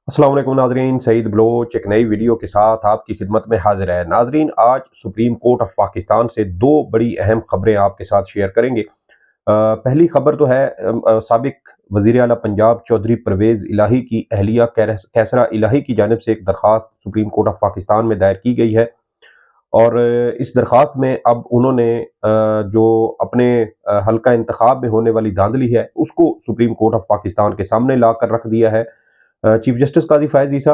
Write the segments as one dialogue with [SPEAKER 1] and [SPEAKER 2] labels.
[SPEAKER 1] अस्सलाम वालेकुम नाजरीन, सईद बलोच एक नई वीडियो के साथ आपकी खिदमत में हाजिर है। नाजरीन, आज सुप्रीम कोर्ट ऑफ पाकिस्तान से दो बड़ी अहम खबरें आपके साथ शेयर करेंगे। पहली खबर तो है साबिक वजीर आला पंजाब चौधरी परवेज़ इलाही की अहलिया कैसरा इलाही की जानिब से एक दरख्वास्त सुप्रीम कोर्ट ऑफ पाकिस्तान में दायर की गई है। और इस दरख्वास्त में अब उन्होंने जो अपने हल्का इंतखाब में होने वाली धांधली है उसको सुप्रीम कोर्ट ऑफ पाकिस्तान के सामने ला कर रख दिया है। चीफ जस्टिस काजी फैज ईसा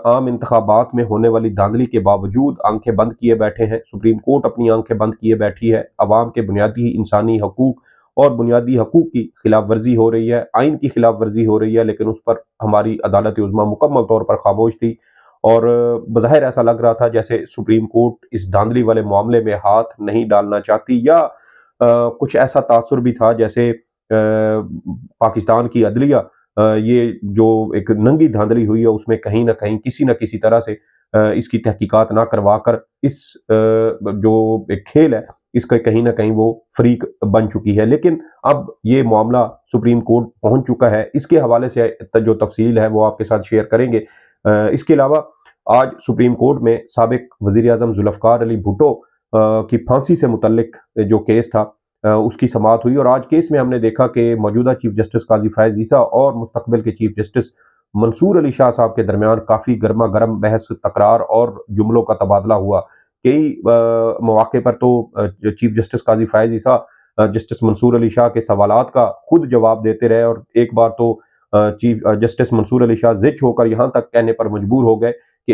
[SPEAKER 1] आम इंतखाबात में होने वाली धांधली के बावजूद आंखें बंद किए बैठे हैं। सुप्रीम कोर्ट अपनी आंखें बंद किए बैठी है। अवाम के बुनियादी इंसानी हकूक और बुनियादी हकूक की खिलाफ वर्जी हो रही है, आइन की खिलाफ वर्जी हो रही है, लेकिन उस पर हमारी अदालत उज़्मा मुकम्मल तौर पर खामोश थी। और बज़ाहिर ऐसा लग रहा था जैसे सुप्रीम कोर्ट इस धांधली वाले मामले में हाथ नहीं डालना चाहती, या कुछ ऐसा तासुर भी था जैसे पाकिस्तान की अदलिया ये जो एक नंगी धांधली हुई है उसमें कहीं ना कहीं किसी न किसी तरह से इसकी तहकीकात ना करवा कर इस जो एक खेल है इसका कहीं ना कहीं वो फरीक बन चुकी है। लेकिन अब ये मामला सुप्रीम कोर्ट पहुंच चुका है। इसके हवाले से जो तफसील है वो आपके साथ शेयर करेंगे। इसके अलावा आज सुप्रीम कोर्ट में साबिक वजीर आजम जुल्फकार अली भुट्टो की फांसी से मुतल्लिक जो केस था उसकी समाअत हुई। और आज केस में हमने देखा कि मौजूदा चीफ जस्टिस काजी फैज ईसा और मुस्तकबिल के चीफ जस्टिस मंसूर अली शाह साहब के दरमियान काफ़ी गर्मा गर्म बहस, तकरार और जुमलों का तबादला हुआ। कई मौके पर तो चीफ जस्टिस काजी फैज ईसा जस्टिस मंसूर अली शाह के सवालात का खुद जवाब देते रहे, और एक बार तो चीफ जस्टिस मंसूर अली शाह जिच होकर यहाँ तक कहने पर मजबूर हो गए कि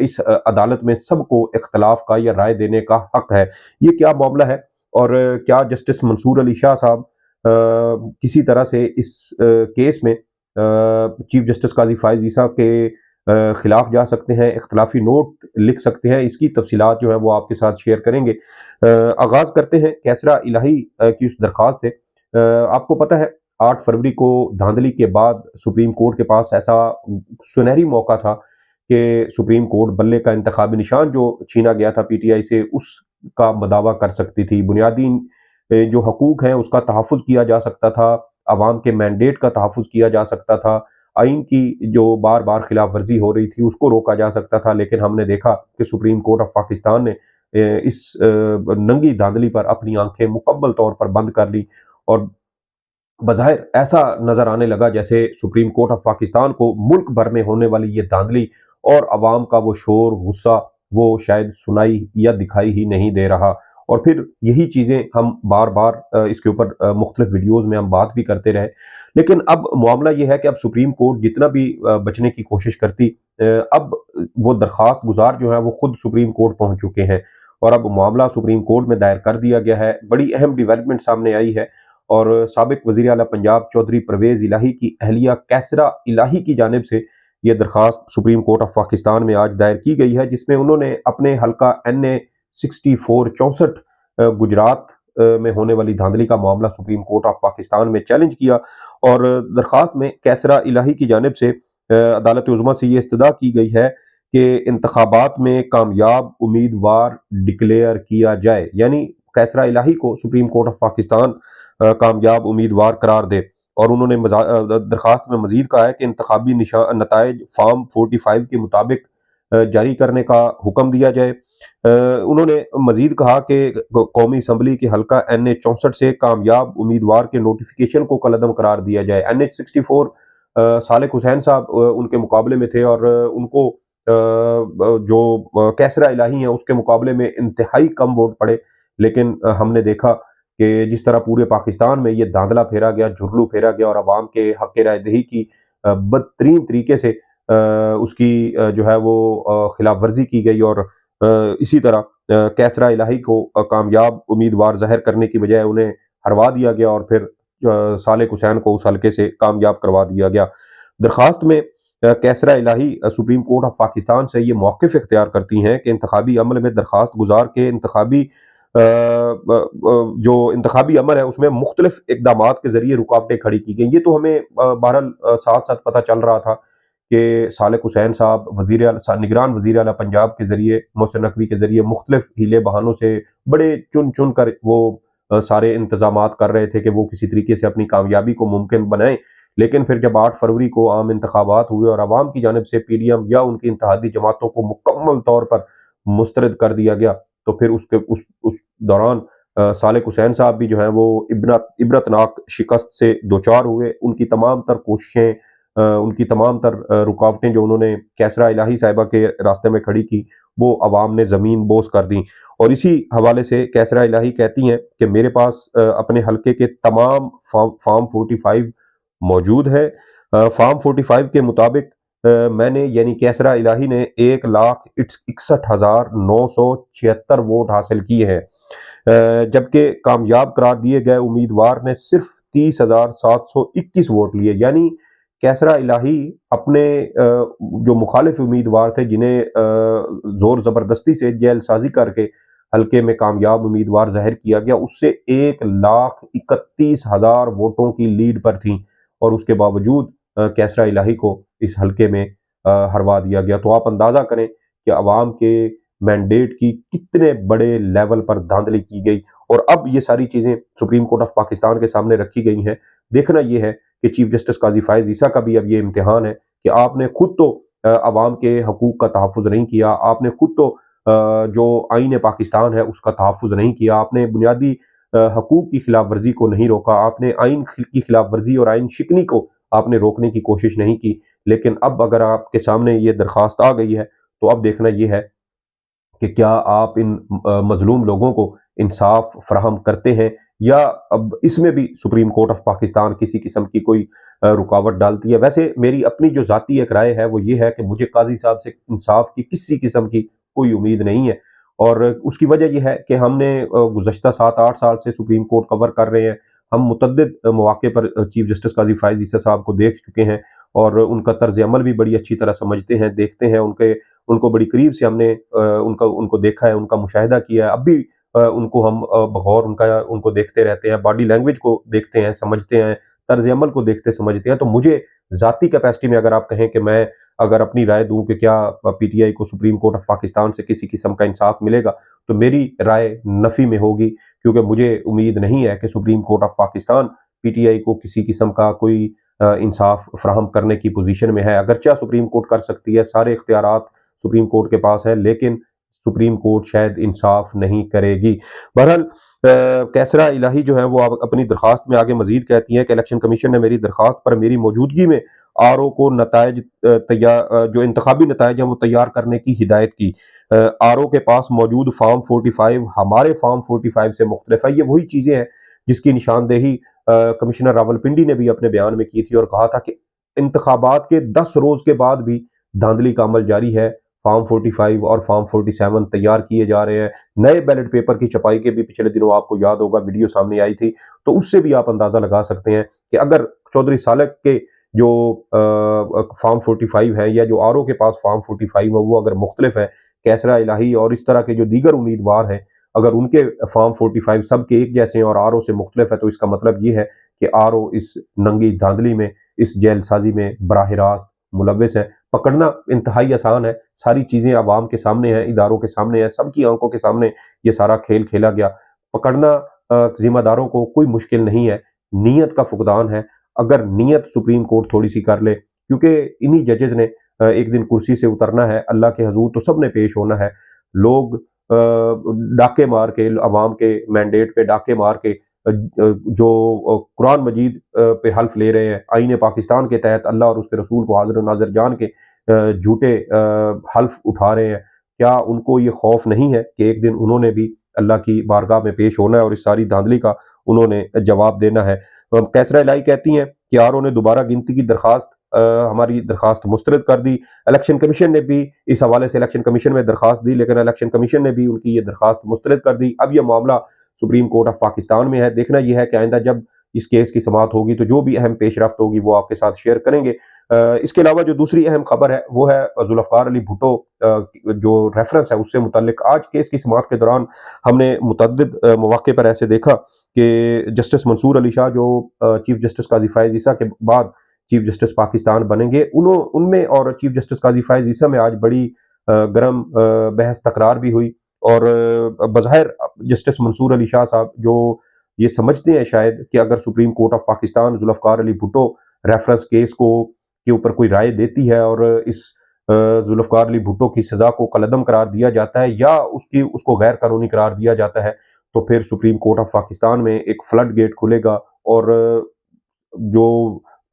[SPEAKER 1] इस अदालत में सबको इख्तलाफ का या राय देने का हक है। ये क्या मामला है, और क्या जस्टिस मंसूर अली शाह साहब किसी तरह से इस केस में चीफ जस्टिस काजी फैज ईसा के खिलाफ जा सकते हैं, इख्तलाफी नोट लिख सकते हैं, इसकी तफसीलात जो है वो आपके साथ शेयर करेंगे। आगाज करते हैं कैसरा इलाही की उस दरख्वास्त से। आपको पता है 8 फरवरी को धांधली के बाद सुप्रीम कोर्ट के पास ऐसा सुनहरी मौका था कि सुप्रीम कोर्ट बल्ले का इंतखाबी निशान जो छीना गया था पीटीआई से उसका मदावा कर सकती थी। बुनियादी जो हकूक हैं उसका तहफ़्फ़ुज़ किया जा सकता था, अवाम के मैंडेट का तहफ़्फ़ुज़ किया जा सकता था, आइन की जो बार बार खिलाफ वर्जी हो रही थी उसको रोका जा सकता था। लेकिन हमने देखा कि सुप्रीम कोर्ट ऑफ पाकिस्तान ने इस नंगी धांधली पर अपनी आंखें मुकम्मल तौर पर बंद कर ली। और बज़ाहिर ऐसा नजर आने लगा जैसे सुप्रीम कोर्ट ऑफ पाकिस्तान को मुल्क भर में होने वाली ये धांधली और अवाम का वो शोर गुस्सा वो शायद सुनाई या दिखाई ही नहीं दे रहा। और फिर यही चीज़ें हम बार बार इसके ऊपर मुख्तलिफ वीडियोज़ में हम बात भी करते रहे। लेकिन अब मामला ये है कि अब सुप्रीम कोर्ट जितना भी बचने की कोशिश करती, अब वो दरख्वास्त गुजार जो है वो खुद सुप्रीम कोर्ट पहुंच चुके हैं, और अब मामला सुप्रीम कोर्ट में दायर कर दिया गया है। बड़ी अहम डिवेलपमेंट सामने आई है, और साबिक वजीर आला पंजाब चौधरी परवेज़ इलाही की अहलिया कैसरा इलाही की जानिब से ये दरख्वास्त सुप्रीम कोर्ट ऑफ पाकिस्तान में आज दायर की गई है, जिसमें उन्होंने अपने हल्का NA 64 64 गुजरात में होने वाली धांधली का मामला सुप्रीम कोर्ट ऑफ पाकिस्तान में चैलेंज किया। और दरख्वास्त में कैसरा इलाही की जानिब से अदालत उज़्मा से ये इस्तदा की गई है कि इंतखाबात में कामयाब उम्मीदवार डिक्लेयर किया जाए, यानी कैसरा इलाही को सुप्रीम कोर्ट ऑफ पाकिस्तान कामयाब उम्मीदवार करार दे। और उन्होंने दरख्वास्त में मजीद कहा है कि इंतखाबी नताइज फार्म 45 के मुताबिक जारी करने का हुक्म दिया जाए। उन्होंने मजीद कहा कि कौमी असम्बली के हल्का NH 64 से कामयाब उम्मीदवार के नोटिफिकेशन को कलअदम करार दिया जाए। NH 64 सालेक हुसैन साहब उनके मुकाबले में थे, और उनको जो कैसरा इलाही हैं उसके मुकाबले में इंतहाई कम वोट पड़े। लेकिन हमने देखा कि जिस तरह पूरे पाकिस्तान में ये धांधला फेरा गया, झुर्लू फेरा गया, और अवाम के हक राय दही की बदतरीन तरीके से उसकी जो है वो खिलाफ वर्जी की गई। और इसी तरह कैसरा इलाही को कामयाब उम्मीदवार ज़ाहिर करने की बजाय उन्हें हरवा दिया गया, और फिर सालेक हुसैन को उस हल्के से कामयाब करवा दिया गया। दरख्वास्त में कैसरा इलाही सुप्रीम कोर्ट ऑफ पाकिस्तान से ये मौक़िफ़ इख्तियार करती हैं कि इंतखाबी अमल में दरख्वास्त गुजार के जो इंतखाबी अमल है उसमें मुख्तलिफ इकदामात के जरिए रुकावटें खड़ी की गई। ये तो हमें बहरहाल साथ साथ पता चल रहा था कि सालेक हुसैन साहब निगरान वजीर आला पंजाब के जरिए, मोहसिन नकवी के जरिए मुख्तलिफ हीले बहानों से बड़े चुन चुन कर वो सारे इंतजामात कर रहे थे कि वो किसी तरीके से अपनी कामयाबी को मुमकिन बनाएं। لیکن پھر جب 8 فروری کو عام انتخابات ہوئے اور عوام کی جانب سے پی ڈی ایم یا ان کی اتحادی جماعتوں کو مکمل طور پر مسترد کر دیا گیا، تو پھر اس دوران صالح حسین صاحب بھی جو ہیں وہ عبرتناک شکست سے دوچار ہوئے۔ ان کی تمام تر کوششیں، ان کی تمام تر رکاوٹیں جو انہوں نے کیسرا الہی صاحبہ کے راستے میں کھڑی کی، وہ عوام نے زمین بوس کر دیں۔ اور اسی حوالے سے کیسرا الہی کہتی ہیں کہ میرے پاس اپنے حلقے کے تمام فارم 45 موجود ہے۔ فارم 45 کے مطابق میں نے یعنی کیسرا الہی نے 1,61,976 ووٹ حاصل کیے ہیں، جبکہ کامیاب قرار دیے گئے امیدوار نے صرف 30,721 ووٹ لیے۔ یعنی کیسرا الہی اپنے جو مخالف امیدوار تھے، جنہیں زور زبردستی سے جیل سازی کر کے حلقے میں کامیاب امیدوار ظاہر کیا گیا، اس سے 1,31,000 ووٹوں کی لیڈ پر تھیں، اور اس کے باوجود کیسرا الہی کو اس حلقے میں ہروا دیا گیا۔ تو آپ اندازہ کریں کہ عوام کے مینڈیٹ کی کتنے بڑے لیول پر دھاندلی کی گئی، اور اب یہ ساری چیزیں سپریم کورٹ آف پاکستان کے سامنے رکھی گئی ہیں۔ دیکھنا یہ ہے کہ چیف جسٹس قاضی فائز عیسیٰ کا بھی اب یہ امتحان ہے کہ آپ نے خود تو عوام کے حقوق کا تحفظ نہیں کیا، آپ نے خود تو جو آئین پاکستان ہے اس کا تحفظ نہیں کیا، آپ نے بنیادی حقوق کی خلاف ورزی کو نہیں روکا، آپ نے آئین کی خلاف ورزی اور آئین شکنی کو آپ نے روکنے کی کوشش نہیں کی۔ لیکن اب اگر آپ کے سامنے یہ درخواست آ گئی ہے تو اب دیکھنا یہ ہے کہ کیا آپ ان مظلوم لوگوں کو انصاف فراہم کرتے ہیں، یا اب اس میں بھی سپریم کورٹ آف پاکستان کسی قسم کی کوئی رکاوٹ ڈالتی ہے۔ ویسے میری اپنی جو ذاتی ایک رائے ہے وہ یہ ہے کہ مجھے قاضی صاحب سے انصاف کی کسی قسم کی کوئی امید نہیں ہے، اور اس کی وجہ یہ ہے کہ ہم نے گزشتہ 7-8 سال سے سپریم کورٹ کور کر رہے ہیں، ہم متعدد مواقع پر چیف جسٹس قاضی فائز عیسیٰ صاحب کو دیکھ چکے ہیں، اور ان کا طرز عمل بھی بڑی اچھی طرح سمجھتے ہیں، دیکھتے ہیں، ان کو بڑی قریب سے ہم نے ان کو دیکھا ہے، ان کا مشاہدہ کیا ہے، اب بھی ان کو ہم بغور ان کو دیکھتے رہتے ہیں، باڈی لینگویج کو دیکھتے ہیں، سمجھتے ہیں، طرز عمل کو دیکھتے سمجھتے ہیں۔ تو مجھے ذاتی کیپیسٹی میں اگر آپ کہیں کہ میں اگر اپنی رائے دوں کہ کیا پی ٹی آئی کو سپریم کورٹ آف پاکستان سے کسی قسم کا انصاف ملے گا، تو میری رائے نفی میں ہوگی، کیونکہ مجھے امید نہیں ہے کہ supreme court of Pakistan P T I کو کسی قسم کا کوئی انصاف فراہم کرنے کی پوزیشن میں ہے۔ اگرچہ سپریم کورٹ کر سکتی ہے، سارے اختیارات سپریم کورٹ کے پاس ہے، لیکن سپریم کورٹ شاید انصاف نہیں کرے گی۔ بہرحال کیسرا الہی جو ہے وہ اپنی درخواست میں آگے مزید کہتی ہیں کہ الیکشن کمیشن نے میری درخواست پر میری موجودگی میں آر او کو نتائج جو انتخابی نتائج ہیں وہ تیار کرنے کی ہدایت کی۔ آر او کے پاس موجود فارم 45 ہمارے فارم 45 سے مختلف ہے۔ یہ وہی چیزیں ہیں جس کی نشاندہی کمشنر راولپنڈی نے بھی اپنے بیان میں کی تھی، اور کہا تھا کہ انتخابات کے 10 روز کے بعد بھی دھاندلی کا عمل جاری ہے، فارم 45 اور فارم 47 تیار کیے جا رہے ہیں۔ نئے بیلٹ پیپر کی چھپائی کے بھی پچھلے دنوں آپ کو یاد ہوگا ویڈیو سامنے آئی تھی، تو اس سے بھی آپ اندازہ لگا سکتے ہیں کہ اگر چودھری سالک کے جو فارم 45 ہے، یا جو آر او کے پاس فارم 45 ہے، وہ اگر مختلف ہے، کیسرا الہی اور اس طرح کے جو دیگر امیدوار ہیں اگر ان کے فارم 45 سب کے ایک جیسے ہیں اور آر او سے مختلف ہے، تو اس کا مطلب یہ ہے کہ آر او اس ننگی دھاندلی میں، اس جیل سازی میں براہ راست ملوث ہے۔ پکڑنا انتہائی آسان ہے، ساری چیزیں عوام کے سامنے ہیں، اداروں کے سامنے ہیں، سب کی آنکھوں کے سامنے یہ سارا کھیل کھیلا گیا۔ پکڑنا ذمہ داروں کو کوئی مشکل نہیں ہے، نیت کا فقدان ہے۔ اگر نیت سپریم کورٹ تھوڑی سی کر لے، کیونکہ انہی ججز نے ایک دن کرسی سے اترنا ہے، اللہ کے حضور تو سب نے پیش ہونا ہے۔ لوگ ڈاکے مار کے، عوام کے مینڈیٹ پہ ڈاکے مار کے جو قرآن مجید پہ حلف لے رہے ہیں، آئین پاکستان کے تحت اللہ اور اس کے رسول کو حاضر و ناظر جان کے جھوٹے حلف اٹھا رہے ہیں، کیا ان کو یہ خوف نہیں ہے کہ ایک دن انہوں نے بھی اللہ کی بارگاہ میں پیش ہونا ہے اور اس ساری دھاندلی کا انہوں نے جواب دینا ہے؟ کیسرا الہی کہتی ہیں کہ آر او نے دوبارہ گنتی کی درخواست ہماری درخواست مسترد کر دی۔ الیکشن کمیشن نے بھی اس حوالے سے الیکشن کمیشن میں درخواست دی، لیکن الیکشن کمیشن نے بھی ان کی یہ درخواست مسترد کر دی۔ اب یہ معاملہ سپریم کورٹ آف پاکستان میں ہے۔ دیکھنا یہ ہے کہ آئندہ جب اس کیس کی سماعت ہوگی تو جو بھی اہم پیش رفت ہوگی وہ آپ کے ساتھ شیئر کریں گے۔ اس کے علاوہ جو دوسری اہم خبر ہے وہ ہے ذوالفقار علی بھٹو جو ریفرنس ہے اس سے متعلق۔ آج کیس کی سماعت کے دوران ہم نے متعدد مواقع پر ایسے دیکھا کہ جسٹس منصور علی شاہ جو چیف جسٹس قاضی فائز عیسیٰ کے بعد چیف جسٹس پاکستان بنیں گے، ان میں اور چیف جسٹس قاضی فائز عیسیٰ میں آج بڑی گرم بحث تکرار بھی ہوئی، اور بظاہر جسٹس منصور علی شاہ صاحب جو یہ سمجھتے ہیں شاید کہ اگر supreme court of Pakistan Zulfikar Ali Bhutto reference case को के ऊपर कोई राय देती है और इस जुल्फ़िकार अली भुट्टो की सज़ा को कलअदम करार दिया जाता है या उसको गैर कानूनी करार दिया जाता है, तो फिर सुप्रीम कोर्ट ऑफ पाकिस्तान में एक फ्लड गेट खुलेगा और जो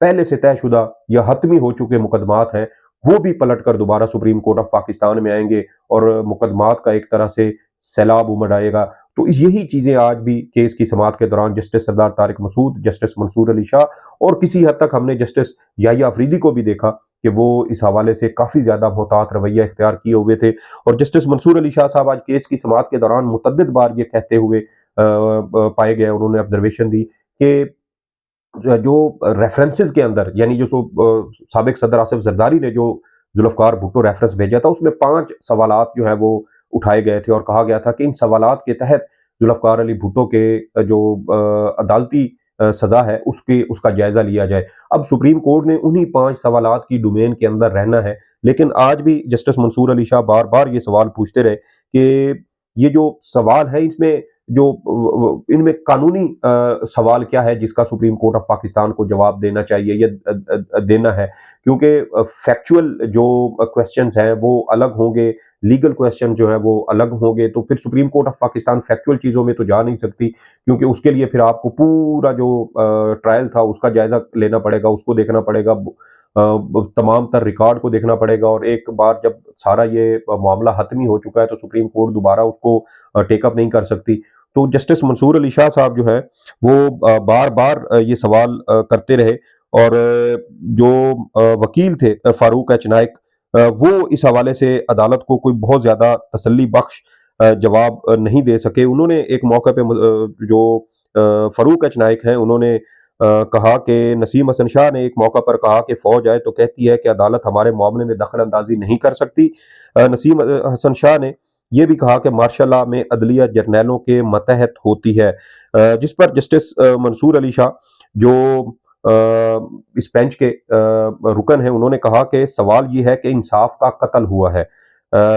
[SPEAKER 1] पहले से तयशुदा या हतमी हो चुके मुकदमात हैं, वो भी पलट कर दोबारा सुप्रीम कोर्ट ऑफ पाकिस्तान में आएंगे और मुकदमात का एक तरह से सैलाब उमड़ आएगा। तो यही चीज़ें आज भी केस की समाअत के दौरान जस्टिस सरदार तारिक मसूद, जस्टिस मंसूर अली शाह और किसी हद तक हमने जस्टिस याहिया अफरीदी को भी देखा कि वो इस हवाले से काफ़ी ज़्यादा मोहतात रवैया इख्तियार किए हुए थे। और जस्टिस मंसूर अली शाह साहब आज केस की समाअत के दौरान मुतअद्दिद बार ये कहते हुए पाए गए, उन्होंने ऑब्जर्वेशन दी कि जो रेफरेंसेस के अंदर यानी जो साबिक सदर आसिफ जरदारी ने जो जुल्फ़िकार भुट्टो रेफरेंस भेजा था, उसमें 5 सवालात जो हैं वो उठाए गए थे और कहा गया था कि इन सवालात के तहत जुल्फ़िकार अली भुट्टो के जो अदालती सज़ा है उसका जायज़ा लिया जाए। अब सुप्रीम कोर्ट ने उन्हीं 5 सवालात की डोमेन के अंदर रहना है, लेकिन आज भी जस्टिस मंसूर अली शाह बार-बार ये सवाल पूछते रहे कि ये जो सवाल है इसमें जो इनमें कानूनी सवाल क्या है जिसका सुप्रीम कोर्ट ऑफ पाकिस्तान को जवाब देना चाहिए या देना है, क्योंकि फैक्चुअल जो क्वेश्चंस हैं वो अलग होंगे, लीगल क्वेश्चन जो है वो अलग होंगे, तो फिर supreme court of Pakistan factual चीज़ों में तो जा नहीं सकती, क्योंकि उसके लिए फिर आपको पूरा जो ट्रायल था उसका जायज़ा लेना पड़ेगा, उसको देखना पड़ेगा, तमाम तर रिकॉर्ड को देखना पड़ेगा और एक बार जब सारा ये मामला हतमी हो चुका है तो सुप्रीम कोर्ट दोबारा उसको टेकअप नहीं कर सकती। तो जस्टिस मंसूर अली शाह साहब जो है वो बार बार ये सवाल करते रहे और जो वकील थे फारूक एच नाइक, वो इस हवाले से अदालत को कोई बहुत ज़्यादा तसल्ली बख्श जवाब नहीं दे सके। उन्होंने एक मौके पे जो फारूक एच नाइक हैं उन्होंने कहा कि नसीम हसन शाह ने एक मौका पर कहा कि फौज आए तो कहती है कि अदालत हमारे मामले में दखल अंदाजी नहीं कर सकती। नसीम हसन शाह ने यह भी कहा कि मार्शल लॉ में अदलिया जर्नैलों के मतहत होती है, जिस पर जस्टिस मंसूर अली शाह जो इस बेंच के रुकन हैं उन्होंने कहा कि सवाल ये है कि इंसाफ का कत्ल हुआ है।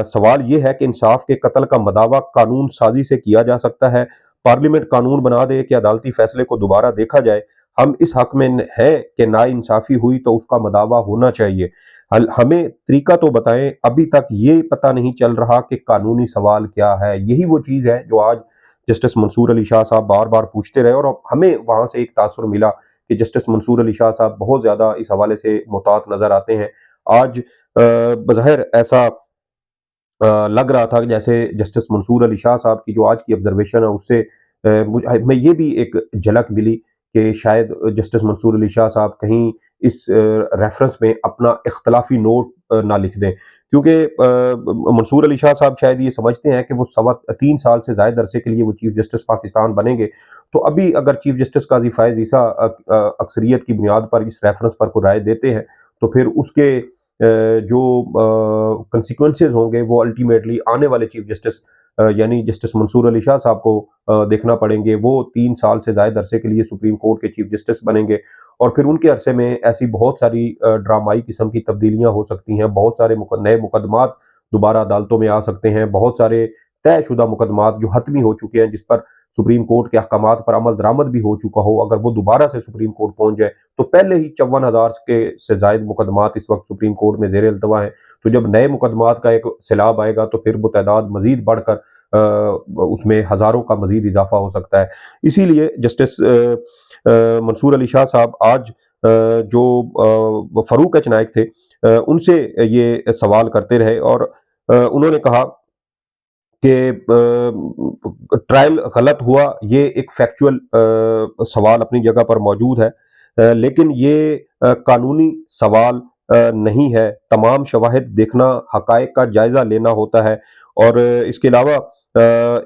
[SPEAKER 1] सवाल ये है कि इंसाफ के कत्ल का मदावा कानून साजी से किया जा सकता है, पार्लियामेंट कानून बना दे कि अदालती फैसले को दोबारा देखा जाए। हम इस हक में है कि नाइंसाफी हुई तो उसका मदावा होना चाहिए। हमें तरीका तो बताएं, अभी तक ये पता नहीं चल रहा कि कानूनी सवाल क्या है। यही वो चीज़ है जो आज जस्टिस मंसूर अली शाह साहब बार बार पूछते रहे और हमें वहां से एक तासुर मिला कि जस्टिस मंसूर अली शाह साहब बहुत ज़्यादा इस हवाले से मुहतात नज़र आते हैं। आज बज़ाहिर ऐसा लग रहा था कि जैसे जस्टिस मंसूर अली शाह साहब की जो आज की ऑब्जर्वेशन है उससे मैं ये भी एक झलक मिली कि शायद जस्टिस मंसूर अली शाह साहब कहीं इस रेफरेंस में अपना इख्तलाफी नोट ना लिख दें, क्योंकि मंसूर अली शाह साहब शायद ये समझते हैं कि वो 3 साल से ज़ायद अरसे के लिए वो चीफ जस्टिस पाकिस्तान बनेंगे, तो अभी अगर चीफ जस्टिस काजी फायज ईसा अक्सरियत की बुनियाद पर इस रेफरेंस पर कोई राय देते हैं तो फिर उसके जो कंसिक्वेंसेस होंगे वो अल्टीमेटली आने वाले चीफ जस्टिस यानी जस्टिस मंसूर अली शाह साहब को देखना पड़ेंगे। वो 3 साल से ज़ायद अरसे के लिए सुप्रीम कोर्ट के चीफ जस्टिस बनेंगे और फिर उनके अरसे में ऐसी बहुत सारी ड्रामाई किस्म की तब्दीलियां हो सकती हैं, बहुत सारे नए मुकदमात दोबारा अदालतों में आ सकते हैं, बहुत सारे तयशुदा मुकदमात जो हतमी हो चुके हैं जिस पर सुप्रीम कोर्ट के अहकामात पर अमल दरामद भी हो चुका हो, अगर वो दोबारा से सुप्रीम कोर्ट पहुंच जाए तो पहले ही 54,000 के से जायद मुकदमात इस वक्त सुप्रीम कोर्ट में जेर अल्तवा हैं, तो जब नए मुकदमात का एक सैलाब आएगा तो फिर वो तादाद मजीद बढ़कर उसमें हज़ारों का मजीद इजाफा हो सकता है। इसीलिए जस्टिस मंसूर अली शाह साहब आज जो फारूक एच नाइक थे उनसे ये सवाल करते रहे और उन्होंने कहा कि ट्रायल गलत हुआ, ये एक फैक्चुअल सवाल अपनी जगह पर मौजूद है, लेकिन ये कानूनी सवाल नहीं है। तमाम शवाहिद देखना, हकायक का जायजा लेना होता है और इसके अलावा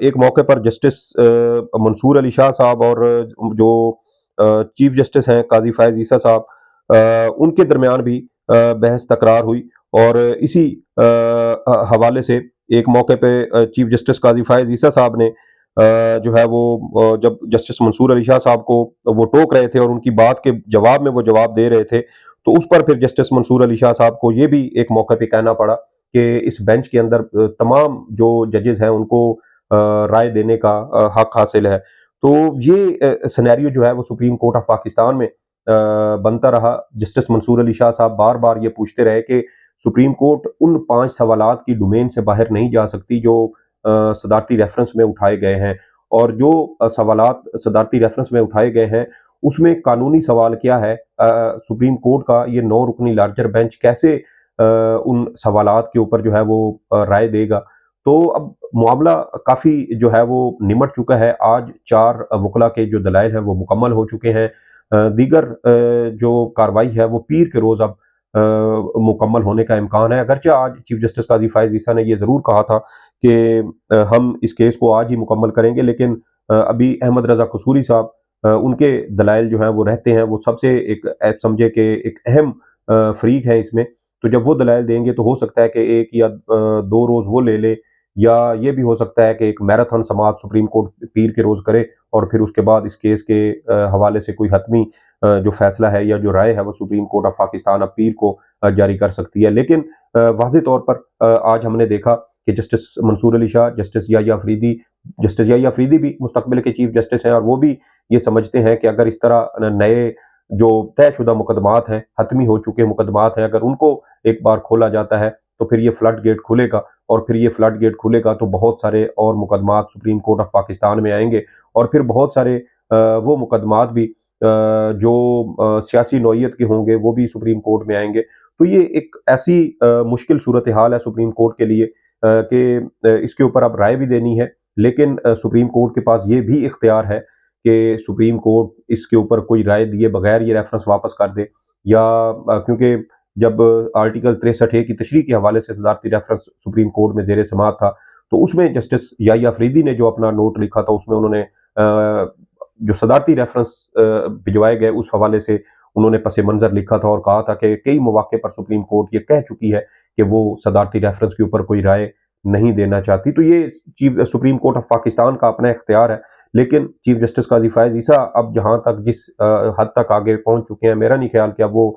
[SPEAKER 1] एक मौके पर जस्टिस मंसूर अली शाह साहब और जो चीफ जस्टिस हैं काजी फायज ईसा साहब, उनके दरमियान भी बहस तकरार हुई और इसी हवाले से एक मौके पे चीफ जस्टिस काजी फायज ईसा साहब ने जो है वो जब जस्टिस मंसूर अली शाह साहब को वो टोक रहे थे और उनकी बात के जवाब में वो जवाब दे रहे थे, तो उस पर फिर जस्टिस मंसूर अली शाह साहब को ये भी एक मौके पे कहना पड़ा कि इस बेंच के अंदर तमाम जो जजेस हैं उनको राय देने का हक हासिल है। तो ये सिनेरियो जो है वो सुप्रीम कोर्ट ऑफ पाकिस्तान में بنتا رہا۔ جسٹس منصور علی شاہ صاحب بار بار یہ پوچھتے رہے کہ سپریم کورٹ ان 5 سوالات کی ڈومین سے باہر نہیں جا سکتی جو صدارتی ریفرنس میں اٹھائے گئے ہیں، اور جو سوالات صدارتی ریفرنس میں اٹھائے گئے ہیں اس میں قانونی سوال کیا ہے، سپریم کورٹ کا یہ 9 رکنی لارجر بینچ کیسے ان سوالات کے اوپر جو ہے وہ رائے دے گا۔ تو اب معاملہ کافی جو ہے وہ نمٹ چکا ہے۔ آج 4 وکلا کے جو دلائل ہیں وہ مکمل ہو چکے ہیں، دیگر جو کاروائی ہے وہ پیر کے روز اب مکمل ہونے کا امکان ہے۔ اگرچہ آج چیف جسٹس قاضی فائز عیسیٰ نے یہ ضرور کہا تھا کہ ہم اس کیس کو آج ہی مکمل کریں گے، لیکن ابھی احمد رضا قصوری صاحب ان کے دلائل جو ہیں وہ رہتے ہیں، وہ سب سے ایک سمجھے کہ ایک اہم فریق ہے اس میں۔ تو جب وہ دلائل دیں گے تو ہو سکتا ہے کہ 1 یا 2 روز وہ لے لے، یا یہ بھی ہو سکتا ہے کہ ایک میراتھن سماعت سپریم کورٹ پیر کے روز کرے اور پھر اس کے بعد اس کیس کے حوالے سے کوئی حتمی جو فیصلہ ہے یا جو رائے ہے وہ سپریم کورٹ آف پاکستان اب پیر کو جاری کر سکتی ہے۔ لیکن واضح طور پر آج ہم نے دیکھا کہ جسٹس منصور علی شاہ، جسٹس یحییٰ افریدی بھی مستقبل کے چیف جسٹس ہیں، اور وہ بھی یہ سمجھتے ہیں کہ اگر اس طرح نئے جو طے شدہ مقدمات ہیں، حتمی ہو چکے مقدمات ہیں، اگر ان کو ایک بار کھولا جاتا ہے تو پھر یہ فلڈ گیٹ کھلے گا، اور پھر یہ فلڈ گیٹ کھلے گا تو بہت سارے اور مقدمات سپریم کورٹ آف پاکستان میں آئیں گے، اور پھر بہت سارے وہ مقدمات بھی جو سیاسی نوعیت کے ہوں گے وہ بھی سپریم کورٹ میں آئیں گے۔ تو یہ ایک ایسی مشکل صورتحال ہے سپریم کورٹ کے لیے کہ اس کے اوپر اب رائے بھی دینی ہے، لیکن سپریم کورٹ کے پاس یہ بھی اختیار ہے کہ سپریم کورٹ اس کے اوپر کوئی رائے دیے بغیر یہ ریفرنس واپس کر دے، یا کیونکہ جب آرٹیکل 63A کی تشریح کے حوالے سے صدارتی ریفرنس سپریم کورٹ میں زیر سماعت تھا تو اس میں جسٹس یحییٰ افریدی نے جو اپنا نوٹ لکھا تھا اس میں انہوں نے جو صدارتی ریفرنس بھجوائے گئے اس حوالے سے انہوں نے پس منظر لکھا تھا اور کہا تھا کہ کئی مواقع پر سپریم کورٹ یہ کہہ چکی ہے کہ وہ صدارتی ریفرنس کے اوپر کوئی رائے نہیں دینا چاہتی۔ تو یہ سپریم کورٹ آف پاکستان کا اپنا اختیار ہے، لیکن چیف جسٹس قاضی فائز عیسیٰ اب جہاں تک جس حد تک آگے پہنچ چکے ہیں، میرا نہیں خیال کہ اب وہ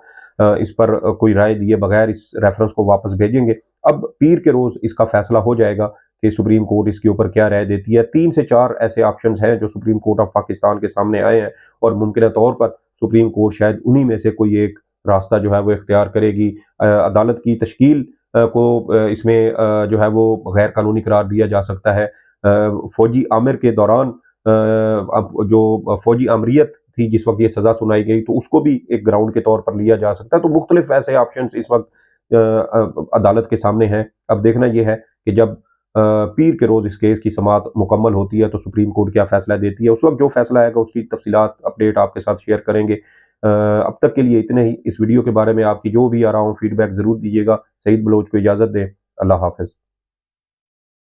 [SPEAKER 1] اس پر کوئی رائے دیے بغیر اس ریفرنس کو واپس بھیجیں گے۔ اب پیر کے روز اس کا فیصلہ ہو جائے گا کہ سپریم کورٹ اس کے اوپر کیا رائے دیتی ہے۔ 3 سے 4 ایسے آپشنز ہیں جو سپریم کورٹ آف پاکستان کے سامنے آئے ہیں، اور ممکنہ طور پر سپریم کورٹ شاید انہی میں سے کوئی ایک راستہ جو ہے وہ اختیار کرے گی۔ عدالت کی تشکیل کو اس میں جو ہے وہ غیر قانونی قرار دیا جا سکتا ہے۔ فوجی آمر کے دوران جو فوجی آمریت تھی جس وقت یہ سزا سنائی گئی تو اس کو بھی ایک گراؤنڈ کے طور پر لیا جا سکتا ہے۔ تو مختلف ایسے آپشنز اس وقت عدالت کے سامنے ہیں۔ اب دیکھنا یہ ہے کہ جب پیر کے روز اس کیس کی سماعت مکمل ہوتی ہے تو سپریم کورٹ کیا فیصلہ دیتی ہے۔ اس وقت جو فیصلہ آئے گا اس کی تفصیلات اپڈیٹ آپ کے ساتھ شیئر کریں گے۔ اب تک کے لیے اتنے ہی۔ اس ویڈیو کے بارے میں آپ کی جو بھی آراء ہوں فیڈ بیک ضرور دیجیے گا۔ سعید بلوچ کو اجازت دیں۔ اللہ حافظ۔